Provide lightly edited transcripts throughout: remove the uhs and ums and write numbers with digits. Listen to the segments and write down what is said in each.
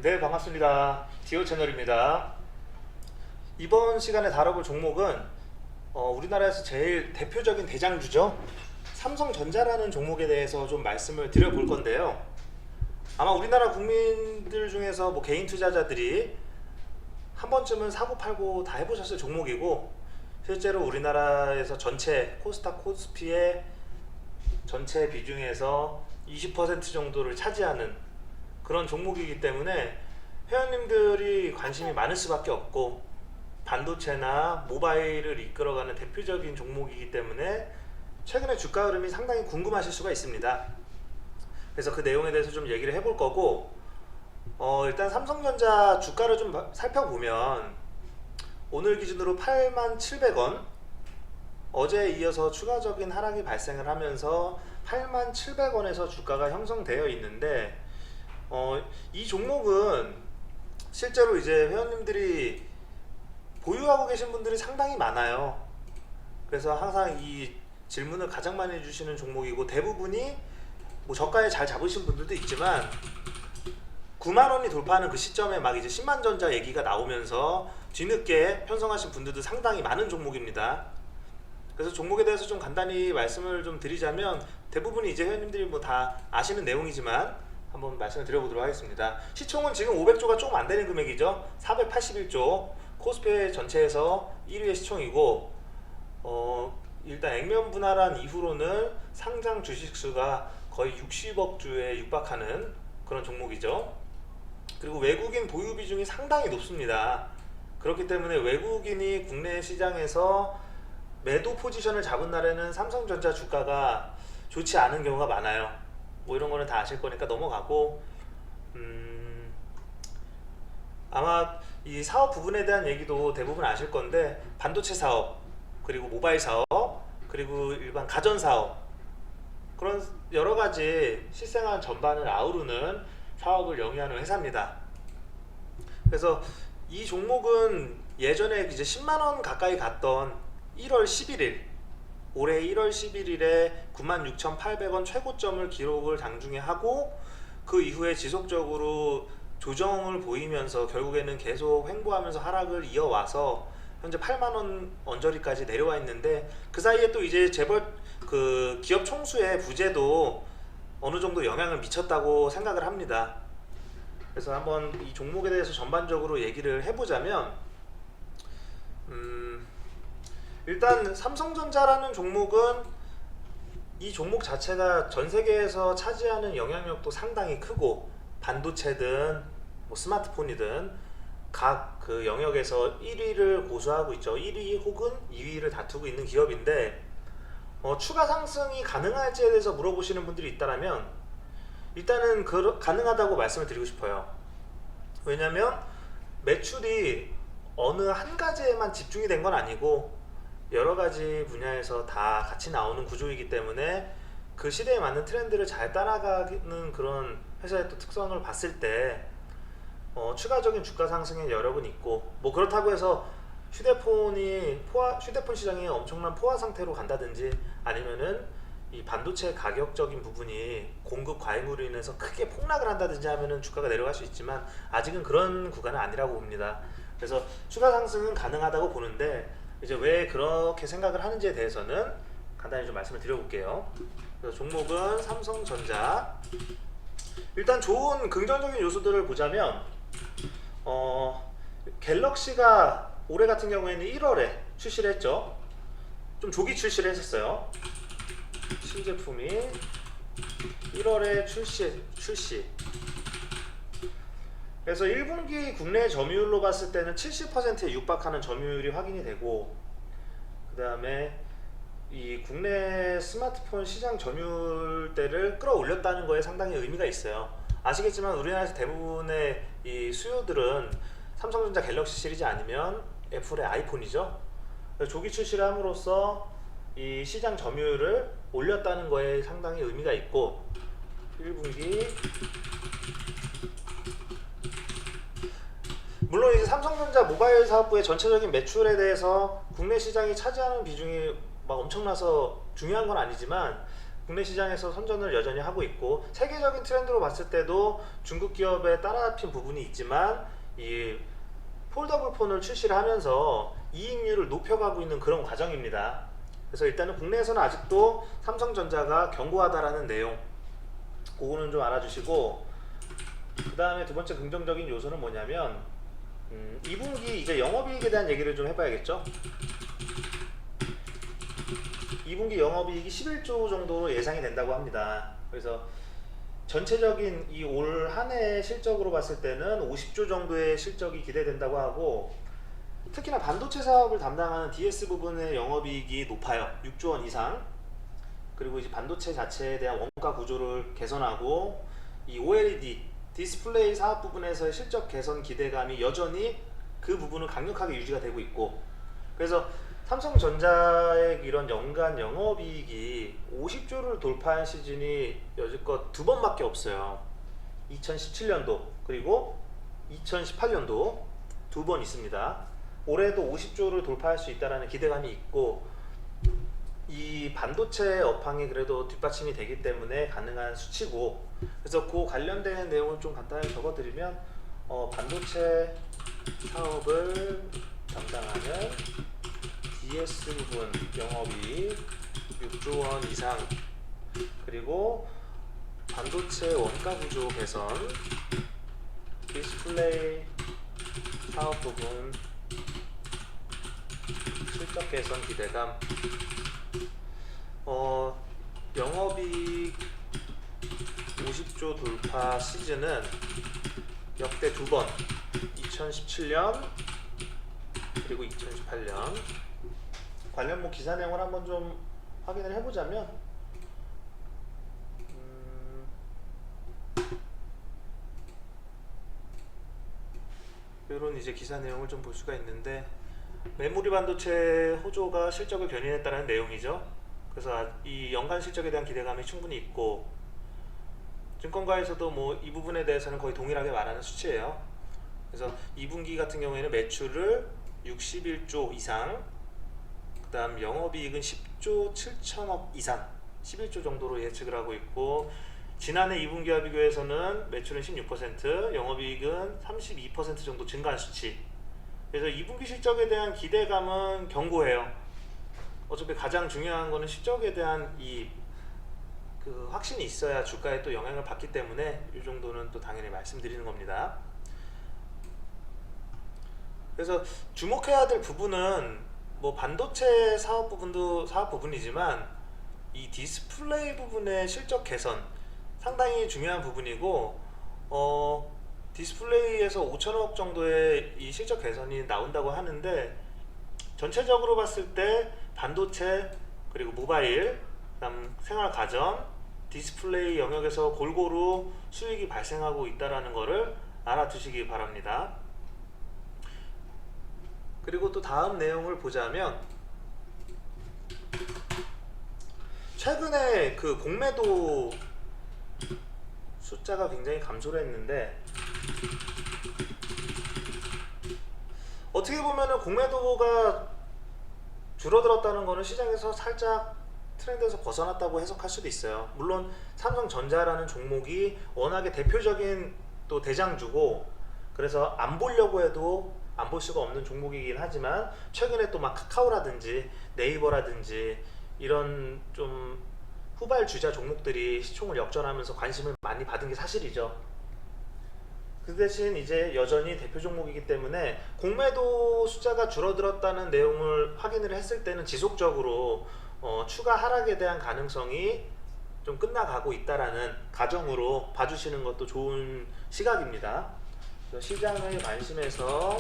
네, 반갑습니다. 디오 채널입니다. 이번 시간에 다뤄볼 종목은 우리나라에서 제일 대표적인 대장주죠. 삼성전자라는 종목에 대해서 좀 말씀을 드려볼 건데요. 아마 우리나라 국민들 중에서 뭐 개인 투자자들이 한 번쯤은 사고 팔고 다 해보셨을 종목이고, 실제로 우리나라에서 전체 코스닥 코스피의 전체 비중에서 20% 정도를 차지하는 그런 종목이기 때문에 회원님들이 관심이 많을 수밖에 없고, 반도체나 모바일을 이끌어가는 대표적인 종목이기 때문에 최근에 주가 흐름이 상당히 궁금하실 수가 있습니다. 그래서 그 내용에 대해서 좀 얘기를 해볼 거고, 일단 삼성전자 주가를 좀 살펴보면 오늘 기준으로 87,000원, 어제에 이어서 추가적인 하락이 발생을 하면서 87,000원에서 주가가 형성되어 있는데, 이 종목은 실제로 이제 회원님들이 보유하고 계신 분들이 상당히 많아요. 그래서 항상 이 질문을 가장 많이 해주시는 종목이고, 대부분이 뭐 저가에 잘 잡으신 분들도 있지만 9만원이 돌파하는 그 시점에 막 이제 10만전자 얘기가 나오면서 뒤늦게 편성하신 분들도 상당히 많은 종목입니다. 그래서 종목에 대해서 좀 간단히 말씀을 좀 드리자면, 대부분이 이제 회원님들이 뭐 다 아시는 내용이지만 한번 말씀을 드려보도록 하겠습니다. 시총은 지금 500조가 조금 안 되는 금액이죠. 481조, 코스피 전체에서 1위의 시총이고, 일단 액면 분할한 이후로는 상장 주식 수가 거의 60억 주에 육박하는 그런 종목이죠. 그리고 외국인 보유 비중이 상당히 높습니다. 그렇기 때문에 외국인이 국내 시장에서 매도 포지션을 잡은 날에는 삼성전자 주가가 좋지 않은 경우가 많아요. 뭐 이런 거는 다 아실 거니까 넘어가고, 아마 이 사업 부분에 대한 얘기도 대부분 아실 건데, 반도체 사업, 그리고 모바일 사업, 그리고 일반 가전 사업, 그런 여러 가지 실생활 전반을 아우르는 사업을 영위하는 회사입니다. 그래서 이 종목은 예전에 이제 10만 원 가까이 갔던 1월 11일, 올해 1월 11일에 96,800원 최고점을 기록을 장중에 하고, 그 이후에 지속적으로 조정을 보이면서 결국에는 계속 횡보하면서 하락을 이어와서 현재 8만원 언저리까지 내려와 있는데, 그 사이에 또 이제 재벌 그 기업 총수의 부재도 어느 정도 영향을 미쳤다고 생각을 합니다. 그래서 한번 이 종목에 대해서 전반적으로 얘기를 해보자면, 일단 삼성전자라는 종목은 이 종목 자체가 전 세계에서 차지하는 영향력도 상당히 크고, 반도체든 뭐 스마트폰이든 각 그 영역에서 1위를 고수하고 있죠. 1위 혹은 2위를 다투고 있는 기업인데, 추가 상승이 가능할지에 대해서 물어보시는 분들이 있다면 일단은 가능하다고 말씀을 드리고 싶어요. 왜냐면 매출이 어느 한 가지에만 집중이 된 건 아니고 여러 가지 분야에서 다 같이 나오는 구조이기 때문에, 그 시대에 맞는 트렌드를 잘 따라가는 그런 회사의 또 특성을 봤을 때 추가적인 주가 상승의 여력은 있고, 뭐 그렇다고 해서 휴대폰 시장이 엄청난 포화 상태로 간다든지, 아니면은 이 반도체 가격적인 부분이 공급 과잉으로 인해서 크게 폭락을 한다든지 하면은 주가가 내려갈 수 있지만, 아직은 그런 구간은 아니라고 봅니다. 그래서 추가 상승은 가능하다고 보는데, 이제 왜 그렇게 생각을 하는지에 대해서는 간단히 좀 말씀을 드려볼게요. 그래서 종목은 삼성전자. 일단 좋은 긍정적인 요소들을 보자면, 갤럭시가 올해 같은 경우에는 1월에 출시를 했죠. 좀 조기 출시를 했었어요. 신제품이 1월에 출시. 그래서 1분기 국내 점유율로 봤을 때는 70%에 육박하는 점유율이 확인이 되고, 그 다음에 이 국내 스마트폰 시장 점유율대를 끌어올렸다는 거에 상당히 의미가 있어요. 아시겠지만 우리나라에서 대부분의 이 수요들은 삼성전자 갤럭시 시리즈 아니면 애플의 아이폰이죠. 조기 출시를 함으로써 이 시장 점유율을 올렸다는 거에 상당히 의미가 있고, 1분기 물론 이제 삼성전자 모바일 사업부의 전체적인 매출에 대해서 국내 시장이 차지하는 비중이 막 엄청나서 중요한 건 아니지만, 국내 시장에서 선전을 여전히 하고 있고, 세계적인 트렌드로 봤을 때도 중국 기업에 따라잡힌 부분이 있지만 이 폴더블 폰을 출시를 하면서 이익률을 높여가고 있는 그런 과정입니다. 그래서 일단은 국내에서는 아직도 삼성전자가 견고하다라는 내용, 그거는 좀 알아주시고, 그 다음에 두 번째 긍정적인 요소는 뭐냐면 2분기 이제 영업이익에 대한 얘기를 좀 해봐야겠죠. 2분기 영업이익이 11조 정도로 예상이 된다고 합니다. 그래서 전체적인 이 올 한 해 실적으로 봤을 때는 50조 정도의 실적이 기대된다고 하고, 특히나 반도체 사업을 담당하는 DS 부분의 영업이익이 높아요. 6조 원 이상. 그리고 이제 반도체 자체에 대한 원가 구조를 개선하고, 이 OLED 디스플레이 사업 부분에서의 실적 개선 기대감이 여전히 그 부분은 강력하게 유지가 되고 있고, 그래서 삼성전자의 이런 연간 영업이익이 50조를 돌파한 시즌이 여지껏 두 번밖에 없어요. 2017년도 그리고 2018년도 두 번 있습니다. 올해도 50조를 돌파할 수 있다는 기대감이 있고, 이 반도체 업황이 그래도 뒷받침이 되기 때문에 가능한 수치고, 그래서 그 관련된 내용을 좀 간단히 적어드리면 반도체 사업을 담당하는 DS 부분 영업이익 6조 원 이상, 그리고 반도체 원가 구조 개선, 디스플레이 사업 부분 실적 개선 기대감, 영업이익 50조 돌파 시즌은 역대 두 번, 2017년 그리고 2018년. 관련 기사 내용을 한번 좀 확인을 해보자면, 이런 이제 기사 내용을 좀 볼 수가 있는데, 메모리 반도체 호조가 실적을 견인했다는 내용이죠. 그래서 이 연간 실적에 대한 기대감이 충분히 있고, 증권가에서도 뭐 이 부분에 대해서는 거의 동일하게 말하는 수치예요. 그래서 2분기 같은 경우에는 매출을 61조 이상, 그 다음 영업이익은 10조 7천억 이상, 11조 정도로 예측을 하고 있고, 지난해 2분기와 비교해서는 매출은 16%, 영업이익은 32% 정도 증가한 수치. 그래서 2분기 실적에 대한 기대감은 견고해요. 어차피 가장 중요한 거는 실적에 대한 그 확신이 있어야 주가에 또 영향을 받기 때문에 이 정도는 또 당연히 말씀드리는 겁니다. 그래서 주목해야 될 부분은 뭐 반도체 사업 부분도 사업 부분이지만 이 디스플레이 부분의 실적 개선 상당히 중요한 부분이고, 디스플레이에서 5천억 정도의 이 실적 개선이 나온다고 하는데, 전체적으로 봤을 때 반도체 그리고 모바일, 그다음 생활 가전, 디스플레이 영역에서 골고루 수익이 발생하고 있다는 것을 알아두시기 바랍니다. 그리고 또 다음 내용을 보자면, 최근에 그 공매도 숫자가 굉장히 감소를 했는데, 어떻게 보면은 공매도가 줄어들었다는 거는 시장에서 살짝 트렌드에서 벗어났다고 해석할 수도 있어요. 물론 삼성전자라는 종목이 워낙에 대표적인 또 대장주고, 그래서 안 보려고 해도 안 볼 수가 없는 종목이긴 하지만, 최근에 또 막 카카오라든지 네이버라든지 이런 좀 후발주자 종목들이 시총을 역전하면서 관심을 많이 받은 게 사실이죠. 그 대신 이제 여전히 대표 종목이기 때문에 공매도 숫자가 줄어들었다는 내용을 확인을 했을 때는 지속적으로 추가 하락에 대한 가능성이 좀 끝나가고 있다라는 가정으로 봐주시는 것도 좋은 시각입니다. 시장의 관심에서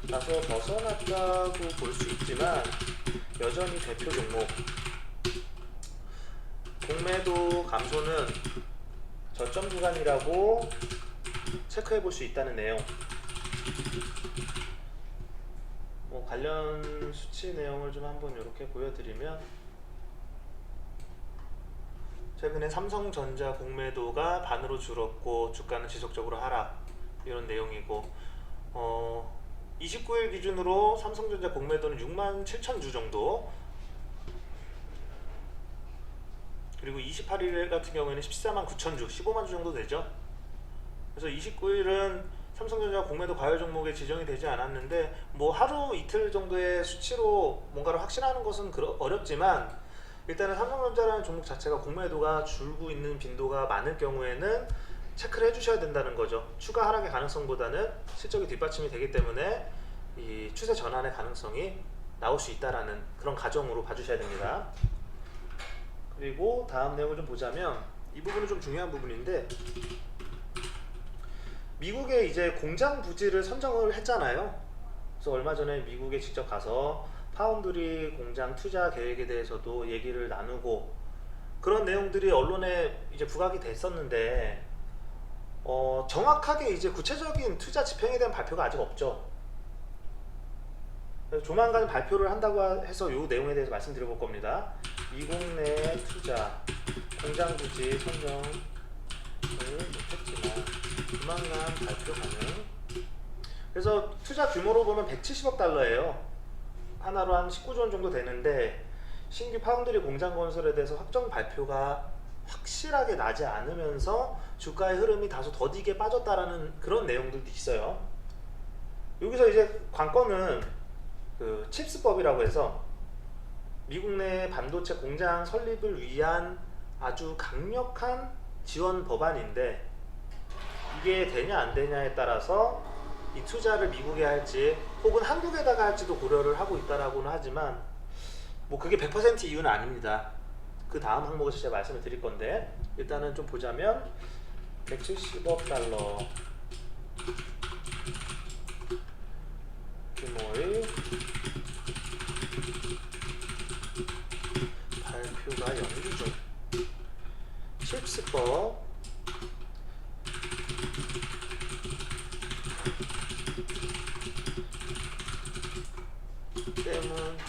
다소 벗어났다고 볼 수 있지만 여전히 대표 종목. 공매도 감소는 저점 구간이라고 체크해 볼 수 있다는 내용. 관련 수치 내용을 좀 한번 이렇게 보여드리면, 최근에 삼성전자 공매도가 반으로 줄었고 주가는 지속적으로 하락, 이런 내용이고, 29일 기준으로 삼성전자 공매도는 67,000주 정도, 그리고 28일 같은 경우에는 14만 9천 주, 15만 주 정도 되죠. 그래서 29일은 삼성전자 공매도 과열 종목에 지정이 되지 않았는데 뭐 하루 이틀 정도의 수치로 뭔가를 확신하는 것은 어렵지만 일단은 삼성전자라는 종목 자체가 공매도가 줄고 있는 빈도가 많을 경우에는 체크를 해주셔야 된다는 거죠. 추가 하락의 가능성보다는 실적이 뒷받침이 되기 때문에 이 추세 전환의 가능성이 나올 수 있다라는 그런 가정으로 봐주셔야 됩니다. 그리고 다음 내용을 좀 보자면 이 부분은 좀 중요한 부분인데 미국에 이제 공장 부지를 선정을 했잖아요. 그래서 얼마 전에 미국에 직접 가서 파운드리 공장 투자 계획에 대해서도 얘기를 나누고 그런 내용들이 언론에 이제 부각이 됐었는데 정확하게 이제 구체적인 투자 집행에 대한 발표가 아직 없죠. 그래서 조만간 발표를 한다고 해서 이 내용에 대해서 말씀드려볼 겁니다. 미국 내 투자 공장 부지 선정을 못했지만 조만간 발표 가능. 그래서 투자 규모로 보면 170억 달러예요. 하나로 한 19조 원 정도 되는데 신규 파운드리 공장 건설에 대해서 확정 발표가 확실하게 나지 않으면서 주가의 흐름이 다소 더디게 빠졌다라는 그런 내용들도 있어요. 여기서 이제 관건은 그 칩스법이라고 해서 미국 내 반도체 공장 설립을 위한 아주 강력한 지원 법안인데 이게 되냐 안 되냐에 따라서 이 투자를 미국에 할지 혹은 한국에다가 할지도 고려를 하고 있다라고는 하지만 뭐 그게 100% 이유는 아닙니다. 그 다음 항목에서 제가 말씀을 드릴 건데 일단은 좀 보자면 170억 달러 규모의 발표가 연기 중. 칩스법 때문이라는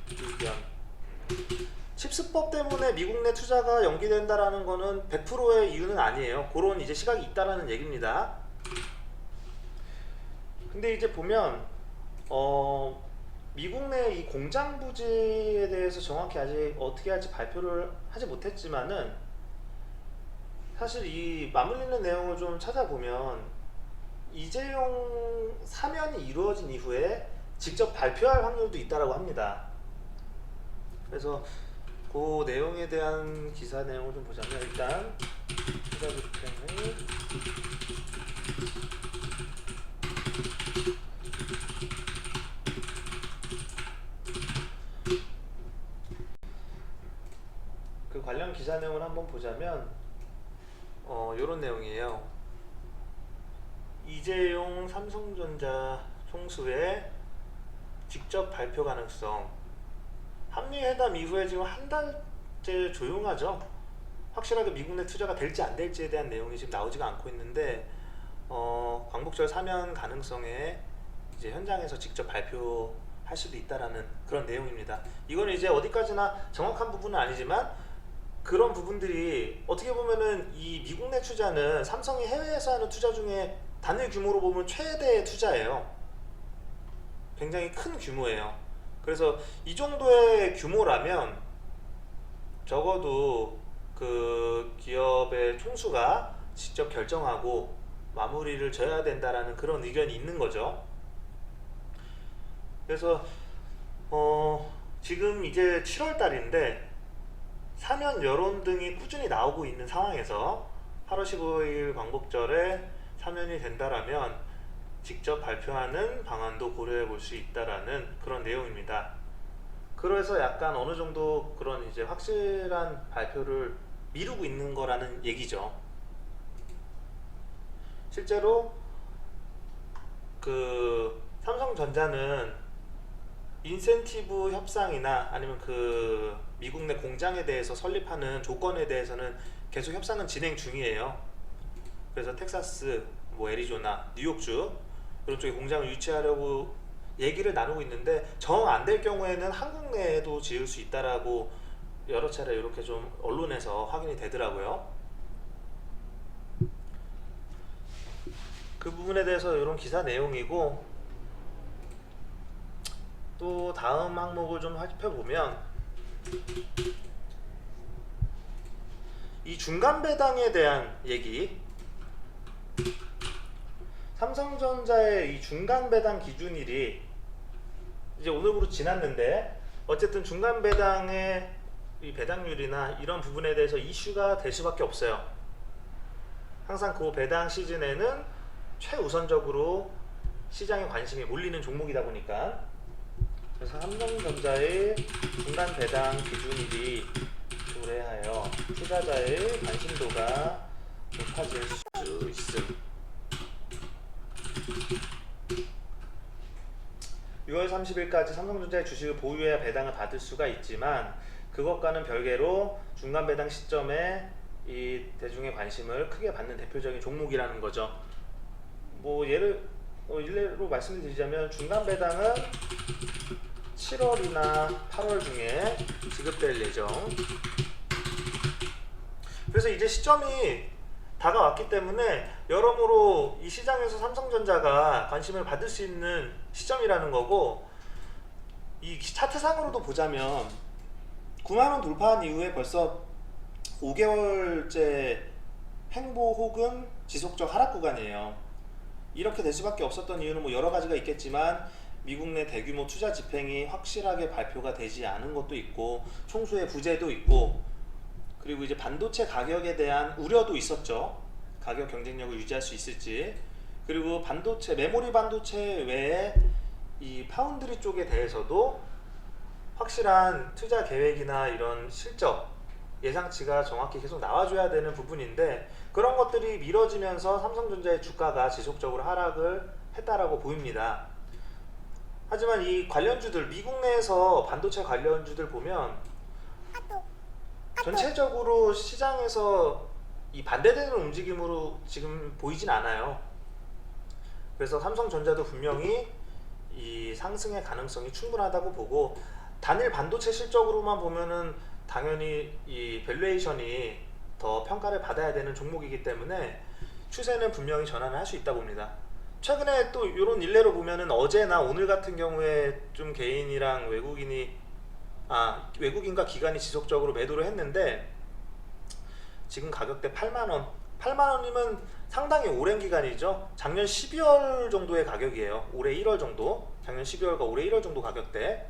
의견. 칩스법 때문에 미국 내 투자가 연기된다라는 거는 100%의 이유는 아니에요. 그런 이제 시각이 있다라는 얘기입니다. 근데 이제 보면 미국 내 이 공장 부지에 대해서 정확히 아직 어떻게 할지 발표를 하지 못했지만은 사실 이 맞물리는 내용을 좀 찾아보면 이재용 사면이 이루어진 이후에 직접 발표할 확률도 있다라고 합니다. 그래서 그 내용에 대한 기사 내용을 좀 보자면 일단 투자 집행을 그 관련 기사 내용을 한번 보자면 요런 내용이에요. 이재용 삼성전자 총수의 직접 발표 가능성. 한미회담 이후에 지금 한 달째 조용하죠. 확실하게 미국 내 투자가 될지 안 될지에 대한 내용이 지금 나오지가 않고 있는데 광복절 사면 가능성에 이제 현장에서 직접 발표할 수도 있다라는 그런 내용입니다. 이건 이제 어디까지나 정확한 부분은 아니지만 그런 부분들이 어떻게 보면은 이 미국 내 투자는 삼성이 해외에서 하는 투자 중에 단일 규모로 보면 최대 투자예요. 굉장히 큰 규모예요. 그래서 이 정도의 규모라면 적어도 그 기업의 총수가 직접 결정하고 마무리를 져야 된다라는 그런 의견이 있는 거죠. 그래서 지금 이제 7월 달인데 사면 여론 등이 꾸준히 나오고 있는 상황에서 8월 15일 광복절에 사면이 된다라면 직접 발표하는 방안도 고려해 볼 수 있다라는 그런 내용입니다. 그래서 약간 어느 정도 그런 이제 확실한 발표를 미루고 있는 거라는 얘기죠. 실제로 그 삼성전자는 인센티브 협상이나 아니면 그 미국 내 공장에 대해서 설립하는 조건에 대해서는 계속 협상은 진행 중이에요. 그래서 텍사스, 뭐 애리조나, 뉴욕주 이런 쪽에 공장을 유치하려고 얘기를 나누고 있는데 정 안 될 경우에는 한국 내에도 지을 수 있다라고 여러 차례 이렇게 좀 언론에서 확인이 되더라고요. 그 부분에 대해서 이런 기사 내용이고 또 다음 항목을 좀 살펴보면 이 중간 배당에 대한 얘기. 삼성전자의 이 중간 배당 기준일이 이제 오늘부로 지났는데, 어쨌든 중간 배당의 이 배당률이나 이런 부분에 대해서 이슈가 될 수밖에 없어요. 항상 그 배당 시즌에는 최우선적으로 시장의 관심이 몰리는 종목이다 보니까. 그래서 삼성전자의 중간 배당 기준일이 도래하여 투자자의 관심도가 높아질 수 있음. 6월 30일까지 삼성전자의 주식을 보유해야 배당을 받을 수가 있지만, 그것과는 별개로 중간 배당 시점에 이 대중의 관심을 크게 받는 대표적인 종목이라는 거죠. 뭐 일례로 말씀을 드리자면, 중간 배당은 7월이나 8월 중에 지급될 예정. 그래서 이제 시점이 다가왔기 때문에 여러모로 이 시장에서 삼성전자가 관심을 받을 수 있는 시점이라는 거고, 이 차트상으로도 보자면 9만원 돌파한 이후에 벌써 5개월째 횡보 혹은 지속적 하락 구간이에요. 이렇게 될 수밖에 없었던 이유는 뭐 여러 가지가 있겠지만, 미국 내 대규모 투자 집행이 확실하게 발표가 되지 않은 것도 있고, 총수의 부재도 있고, 그리고 이제 반도체 가격에 대한 우려도 있었죠. 가격 경쟁력을 유지할 수 있을지. 그리고 반도체, 메모리 반도체 외에 이 파운드리 쪽에 대해서도 확실한 투자 계획이나 이런 실적, 예상치가 정확히 계속 나와줘야 되는 부분인데, 그런 것들이 미뤄지면서 삼성전자의 주가가 지속적으로 하락을 했다라고 보입니다. 하지만 이 관련주들, 미국 내에서 반도체 관련주들 보면 전체적으로 시장에서 이 반대되는 움직임으로 지금 보이진 않아요. 그래서 삼성전자도 분명히 이 상승의 가능성이 충분하다고 보고, 단일 반도체 실적으로만 보면은 당연히 이 밸류에이션이 더 평가를 받아야 되는 종목이기 때문에 추세는 분명히 전환을 할 수 있다 봅니다. 최근에 또 이런 일례로 보면은 어제나 오늘 같은 경우에 좀 개인이랑 외국인과 기관이 지속적으로 매도를 했는데, 지금 가격대 8만원, 8만원이면 상당히 오랜 기간이죠. 작년 12월 정도의 가격이에요. 올해 1월 정도, 작년 12월과 올해 1월 정도 가격대.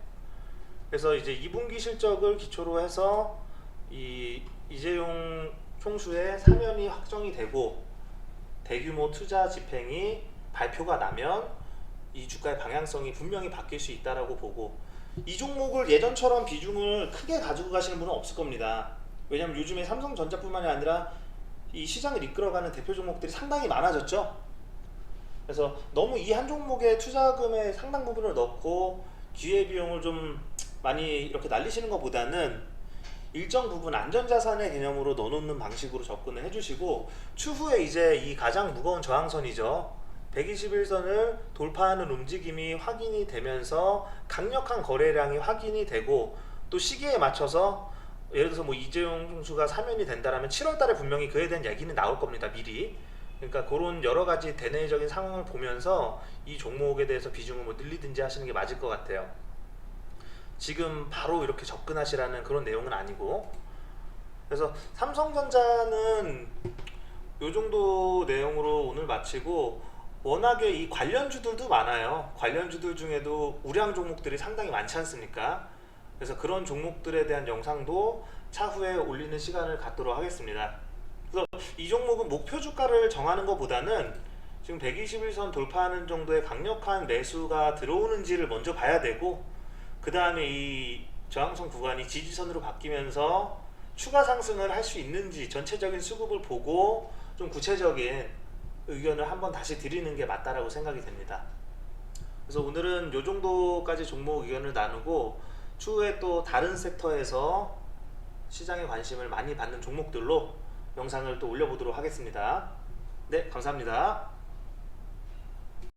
그래서 이제 2분기 실적을 기초로 해서 이 이재용 총수의 사면이 확정이 되고 대규모 투자 집행이 발표가 나면 이 주가의 방향성이 분명히 바뀔 수 있다라고 보고, 이 종목을 예전처럼 비중을 크게 가지고 가시는 분은 없을 겁니다. 왜냐면 요즘에 삼성전자뿐만이 아니라 이 시장을 이끌어가는 대표 종목들이 상당히 많아졌죠. 그래서 너무 이 한 종목에 투자금의 상당 부분을 넣고 기회비용을 좀 많이 이렇게 날리시는 것보다는 일정 부분 안전자산의 개념으로 넣어놓는 방식으로 접근을 해주시고, 추후에 이제 이 가장 무거운 저항선이죠, 121선을 돌파하는 움직임이 확인이 되면서 강력한 거래량이 확인이 되고, 또 시기에 맞춰서 예를 들어서 뭐 이재용 총수가 사면이 된다라면 7월달에 분명히 그에 대한 얘기는 나올 겁니다, 미리. 그러니까 그런 여러 가지 대내적인 상황을 보면서 이 종목에 대해서 비중을 뭐 늘리든지 하시는 게 맞을 것 같아요. 지금 바로 이렇게 접근하시라는 그런 내용은 아니고. 그래서 삼성전자는 요 정도 내용으로 오늘 마치고, 워낙에 이 관련주들도 많아요. 관련주들 중에도 우량 종목들이 상당히 많지 않습니까? 그래서 그런 종목들에 대한 영상도 차후에 올리는 시간을 갖도록 하겠습니다. 그래서 이 종목은 목표 주가를 정하는 것보다는 지금 121선 돌파하는 정도의 강력한 매수가 들어오는지를 먼저 봐야 되고, 그 다음에 이 저항선 구간이 지지선으로 바뀌면서 추가 상승을 할 수 있는지 전체적인 수급을 보고 좀 구체적인 의견을 한번 다시 드리는 게 맞다라고 생각이 됩니다. 그래서 오늘은 요 정도까지 종목 의견을 나누고, 추후에 또 다른 섹터에서 시장의 관심을 많이 받는 종목들로 영상을 또 올려보도록 하겠습니다. 네, 감사합니다.